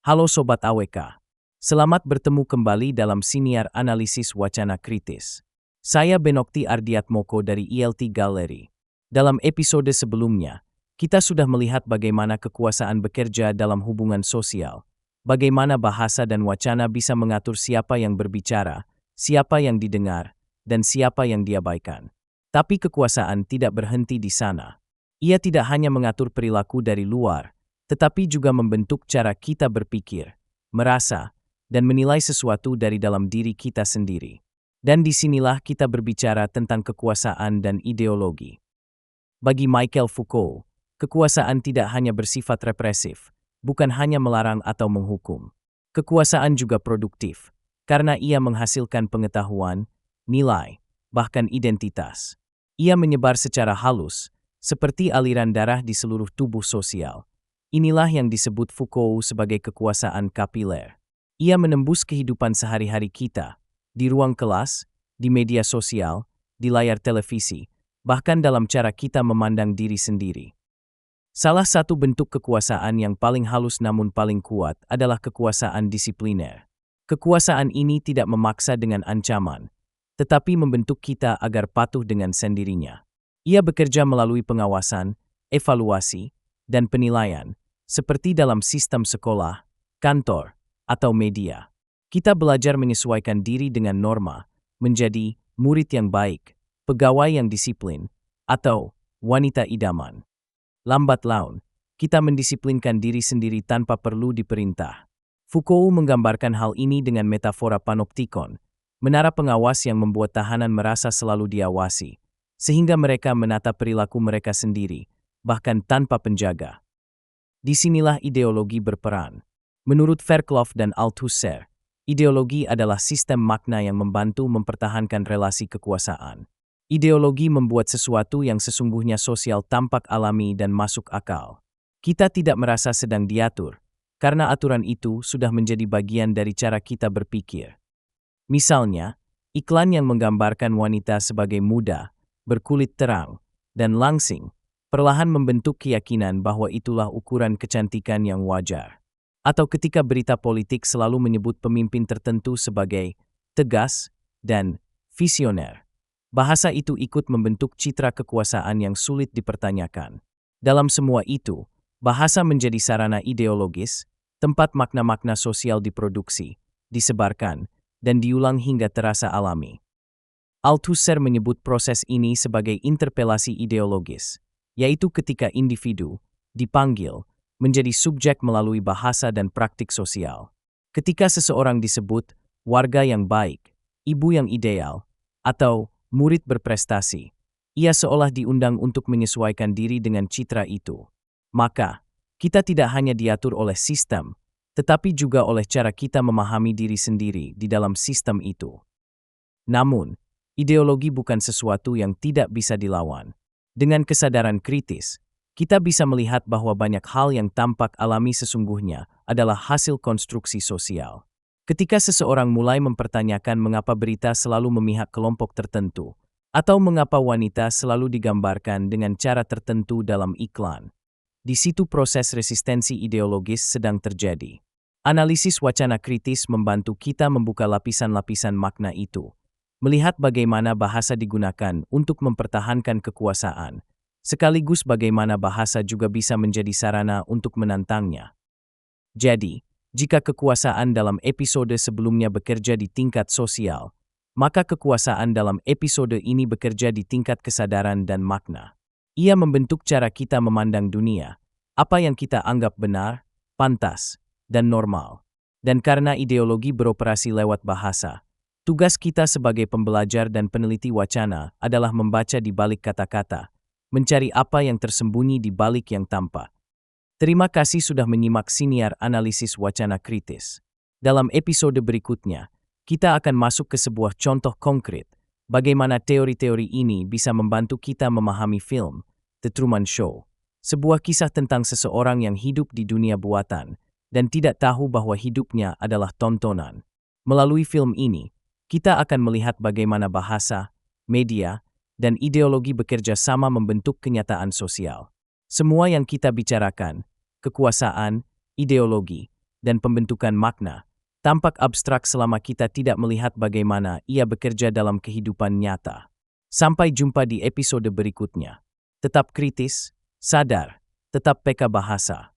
Halo Sobat AWK, selamat bertemu kembali dalam siniar analisis wacana kritis. Saya Benokti Ardiatmoko dari ILT Gallery. Dalam episode sebelumnya, kita sudah melihat bagaimana kekuasaan bekerja dalam hubungan sosial, bagaimana bahasa dan wacana bisa mengatur siapa yang berbicara, siapa yang didengar, dan siapa yang diabaikan. Tapi kekuasaan tidak berhenti di sana. Ia tidak hanya mengatur perilaku dari luar, tetapi juga membentuk cara kita berpikir, merasa, dan menilai sesuatu dari dalam diri kita sendiri. Dan disinilah kita berbicara tentang kekuasaan dan ideologi. Bagi Michel Foucault, kekuasaan tidak hanya bersifat represif, bukan hanya melarang atau menghukum. Kekuasaan juga produktif, karena ia menghasilkan pengetahuan, nilai, bahkan identitas. Ia menyebar secara halus, seperti aliran darah di seluruh tubuh sosial. Inilah yang disebut Foucault sebagai kekuasaan kapiler. Ia menembus kehidupan sehari-hari kita, di ruang kelas, di media sosial, di layar televisi, bahkan dalam cara kita memandang diri sendiri. Salah satu bentuk kekuasaan yang paling halus namun paling kuat adalah kekuasaan disipliner. Kekuasaan ini tidak memaksa dengan ancaman, tetapi membentuk kita agar patuh dengan sendirinya. Ia bekerja melalui pengawasan, evaluasi, dan penilaian, seperti dalam sistem sekolah, kantor, atau media. Kita belajar menyesuaikan diri dengan norma, menjadi murid yang baik, pegawai yang disiplin, atau wanita idaman. Lambat laun, kita mendisiplinkan diri sendiri tanpa perlu diperintah. Foucault menggambarkan hal ini dengan metafora panoptikon, menara pengawas yang membuat tahanan merasa selalu diawasi, sehingga mereka menata perilaku mereka sendiri, bahkan tanpa penjaga. Disinilah ideologi berperan. Menurut Fairclough dan Althusser, ideologi adalah sistem makna yang membantu mempertahankan relasi kekuasaan. Ideologi membuat sesuatu yang sesungguhnya sosial tampak alami dan masuk akal. Kita tidak merasa sedang diatur, karena aturan itu sudah menjadi bagian dari cara kita berpikir. Misalnya, iklan yang menggambarkan wanita sebagai muda, berkulit terang, dan langsing, perlahan membentuk keyakinan bahwa itulah ukuran kecantikan yang wajar. Atau ketika berita politik selalu menyebut pemimpin tertentu sebagai tegas dan visioner, bahasa itu ikut membentuk citra kekuasaan yang sulit dipertanyakan. Dalam semua itu, bahasa menjadi sarana ideologis, tempat makna-makna sosial diproduksi, disebarkan, dan diulang hingga terasa alami. Althusser menyebut proses ini sebagai interpelasi ideologis, yaitu ketika individu dipanggil menjadi subjek melalui bahasa dan praktik sosial. Ketika seseorang disebut warga yang baik, ibu yang ideal, atau murid berprestasi, ia seolah diundang untuk menyesuaikan diri dengan citra itu. Maka, kita tidak hanya diatur oleh sistem, tetapi juga oleh cara kita memahami diri sendiri di dalam sistem itu. Namun, ideologi bukan sesuatu yang tidak bisa dilawan. Dengan kesadaran kritis, kita bisa melihat bahwa banyak hal yang tampak alami sesungguhnya adalah hasil konstruksi sosial. Ketika seseorang mulai mempertanyakan mengapa berita selalu memihak kelompok tertentu, atau mengapa wanita selalu digambarkan dengan cara tertentu dalam iklan, di situ proses resistensi ideologis sedang terjadi. Analisis wacana kritis membantu kita membuka lapisan-lapisan makna itu, melihat bagaimana bahasa digunakan untuk mempertahankan kekuasaan, sekaligus bagaimana bahasa juga bisa menjadi sarana untuk menantangnya. Jadi, jika kekuasaan dalam episode sebelumnya bekerja di tingkat sosial, maka kekuasaan dalam episode ini bekerja di tingkat kesadaran dan makna. Ia membentuk cara kita memandang dunia, apa yang kita anggap benar, pantas, dan normal. Dan karena ideologi beroperasi lewat bahasa, tugas kita sebagai pembelajar dan peneliti wacana adalah membaca di balik kata-kata, mencari apa yang tersembunyi di balik yang tampak. Terima kasih sudah menyimak siniar analisis wacana kritis. Dalam episode berikutnya, kita akan masuk ke sebuah contoh konkret bagaimana teori-teori ini bisa membantu kita memahami film The Truman Show, sebuah kisah tentang seseorang yang hidup di dunia buatan dan tidak tahu bahwa hidupnya adalah tontonan. Melalui film ini, kita akan melihat bagaimana bahasa, media, dan ideologi bekerja sama membentuk kenyataan sosial. Semua yang kita bicarakan, kekuasaan, ideologi, dan pembentukan makna, tampak abstrak selama kita tidak melihat bagaimana ia bekerja dalam kehidupan nyata. Sampai jumpa di episode berikutnya. Tetap kritis, sadar, tetap peka bahasa.